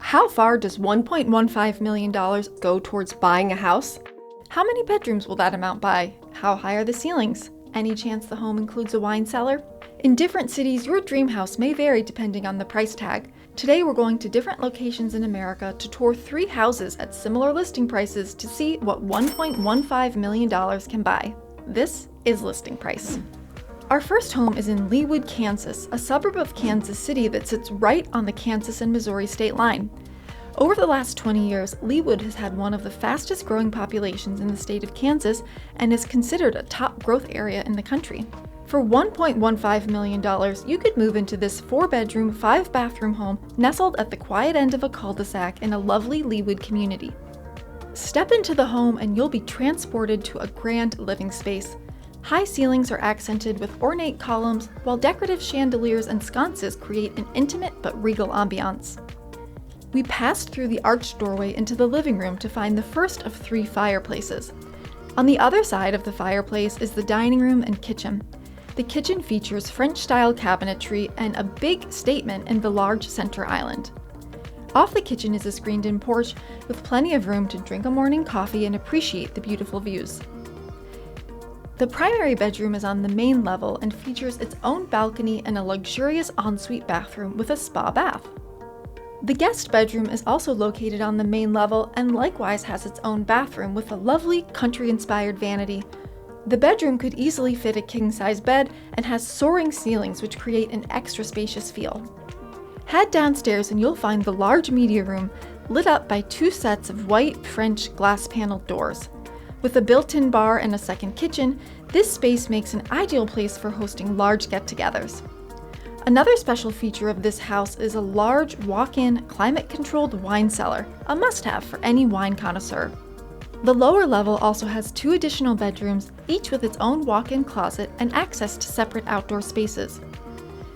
How far does $1.15 million go towards buying a house? How many bedrooms will that amount by? How high are the ceilings? Any chance the home includes a wine cellar? In different cities, your dream house may vary depending on the price tag. Today we're going to different locations in America to tour 3 houses at similar listing prices to see what $1.15 million can buy. This is Listing Price. Our first home is in Leawood, Kansas, a suburb of Kansas City that sits right on the Kansas and Missouri state line. Over the last 20 years, Leawood has had one of the fastest growing populations in the state of Kansas and is considered a top growth area in the country. For $1.15 million, you could move into this 4-bedroom, 5-bathroom home nestled at the quiet end of a cul-de-sac in a lovely Leawood community. Step into the home and you'll be transported to a grand living space. High ceilings are accented with ornate columns, while decorative chandeliers and sconces create an intimate but regal ambiance. We passed through the arched doorway into the living room to find the first of 3 fireplaces. On the other side of the fireplace is the dining room and kitchen. The kitchen features French-style cabinetry and a big statement in the large center island. Off the kitchen is a screened-in porch with plenty of room to drink a morning coffee and appreciate the beautiful views. The primary bedroom is on the main level and features its own balcony and a luxurious ensuite bathroom with a spa bath. The guest bedroom is also located on the main level and likewise has its own bathroom with a lovely country-inspired vanity. The bedroom could easily fit a king-size bed and has soaring ceilings which create an extra spacious feel. Head downstairs and you'll find the large media room lit up by 2 sets of white French glass-paneled doors. With a built-in bar and a second kitchen, this space makes an ideal place for hosting large get-togethers. Another special feature of this house is a large walk-in, climate-controlled wine cellar, a must-have for any wine connoisseur. The lower level also has 2 additional bedrooms, each with its own walk-in closet and access to separate outdoor spaces.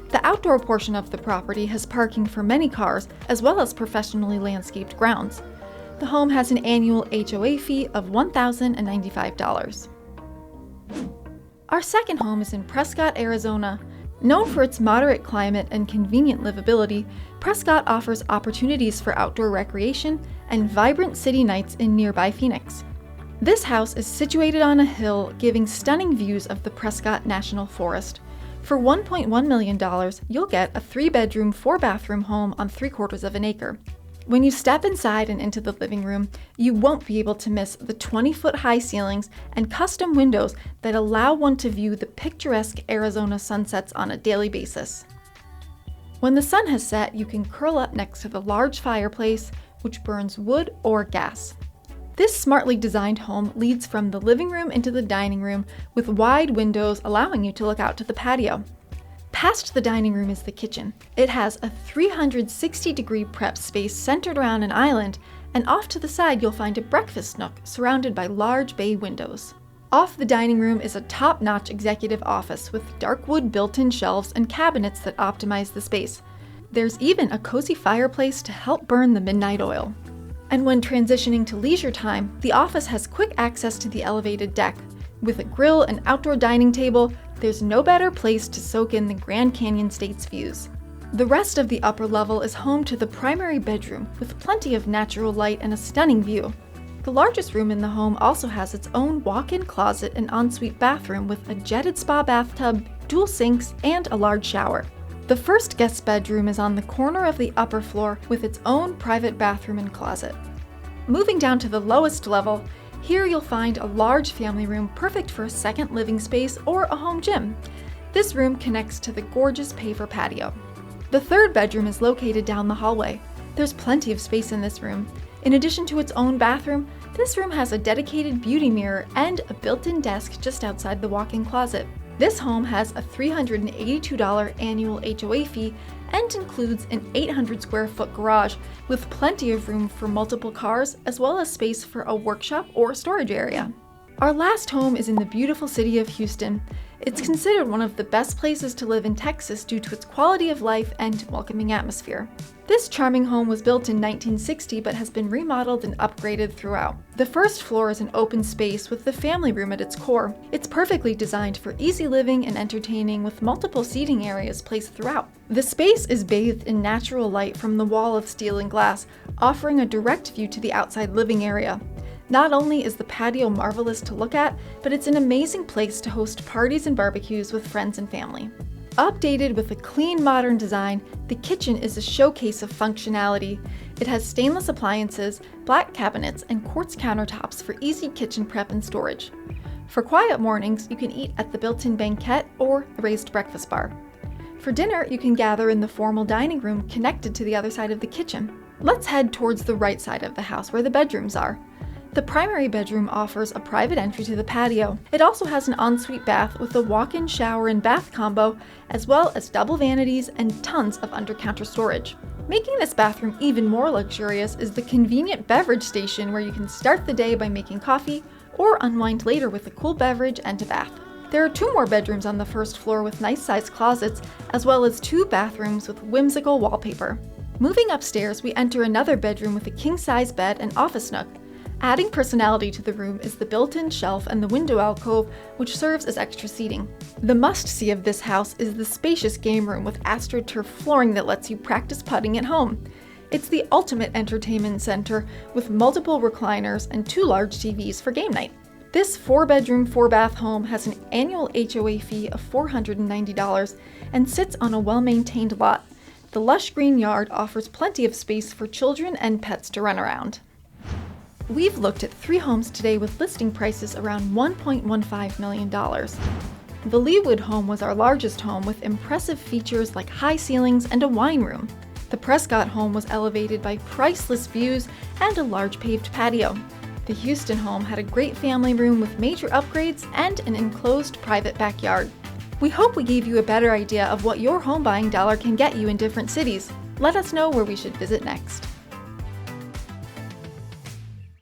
The outdoor portion of the property has parking for many cars, as well as professionally landscaped grounds. The home has an annual HOA fee of $1,095. Our second home is in Prescott, Arizona. Known for its moderate climate and convenient livability, Prescott offers opportunities for outdoor recreation and vibrant city nights in nearby Phoenix. This house is situated on a hill giving stunning views of the Prescott National Forest. For $1.1 million, you'll get a 3-bedroom, 4-bathroom home on 3/4 of an acre. When you step inside and into the living room, you won't be able to miss the 20-foot high ceilings and custom windows that allow one to view the picturesque Arizona sunsets on a daily basis. When the sun has set, you can curl up next to the large fireplace, which burns wood or gas. This smartly designed home leads from the living room into the dining room with wide windows allowing you to look out to the patio. Past the dining room is the kitchen. It has a 360-degree prep space centered around an island, and off to the side you'll find a breakfast nook surrounded by large bay windows. Off the dining room is a top-notch executive office with dark wood built-in shelves and cabinets that optimize the space. There's even a cozy fireplace to help burn the midnight oil. And when transitioning to leisure time, the office has quick access to the elevated deck. With a grill and outdoor dining table, there's no better place to soak in the Grand Canyon State's views. The rest of the upper level is home to the primary bedroom, with plenty of natural light and a stunning view. The largest room in the home also has its own walk-in closet and ensuite bathroom with a jetted spa bathtub, dual sinks, and a large shower. The first guest bedroom is on the corner of the upper floor with its own private bathroom and closet. Moving down to the lowest level, here you'll find a large family room perfect for a second living space or a home gym. This room connects to the gorgeous paver patio. The third bedroom is located down the hallway. There's plenty of space in this room. In addition to its own bathroom, this room has a dedicated beauty mirror and a built-in desk just outside the walk-in closet. This home has a $382 annual HOA fee and includes an 800 square foot garage with plenty of room for multiple cars as well as space for a workshop or storage area. Our last home is in the beautiful city of Houston. It's considered one of the best places to live in Texas due to its quality of life and welcoming atmosphere. This charming home was built in 1960 but has been remodeled and upgraded throughout. The first floor is an open space with the family room at its core. It's perfectly designed for easy living and entertaining with multiple seating areas placed throughout. The space is bathed in natural light from the wall of steel and glass, offering a direct view to the outside living area. Not only is the patio marvelous to look at, but it's an amazing place to host parties and barbecues with friends and family. Updated with a clean, modern design, the kitchen is a showcase of functionality. It has stainless appliances, black cabinets, and quartz countertops for easy kitchen prep and storage. For quiet mornings, you can eat at the built-in banquette or the raised breakfast bar. For dinner, you can gather in the formal dining room connected to the other side of the kitchen. Let's head towards the right side of the house where the bedrooms are. The primary bedroom offers a private entry to the patio. It also has an ensuite bath with a walk-in shower and bath combo, as well as double vanities and tons of under-counter storage. Making this bathroom even more luxurious is the convenient beverage station where you can start the day by making coffee or unwind later with a cool beverage and a bath. There are 2 more bedrooms on the first floor with nice-sized closets, as well as 2 bathrooms with whimsical wallpaper. Moving upstairs, we enter another bedroom with a king-size bed and office nook. Adding personality to the room is the built-in shelf and the window alcove, which serves as extra seating. The must-see of this house is the spacious game room with astroturf flooring that lets you practice putting at home. It's the ultimate entertainment center with multiple recliners and 2 large TVs for game night. This 4-bedroom, 4-bath home has an annual HOA fee of $490 and sits on a well-maintained lot. The lush green yard offers plenty of space for children and pets to run around. We've looked at 3 homes today with listing prices around $1.15 million. The Leawood home was our largest home with impressive features like high ceilings and a wine room. The Prescott home was elevated by priceless views and a large paved patio. The Houston home had a great family room with major upgrades and an enclosed private backyard. We hope we gave you a better idea of what your home buying dollar can get you in different cities. Let us know where we should visit next.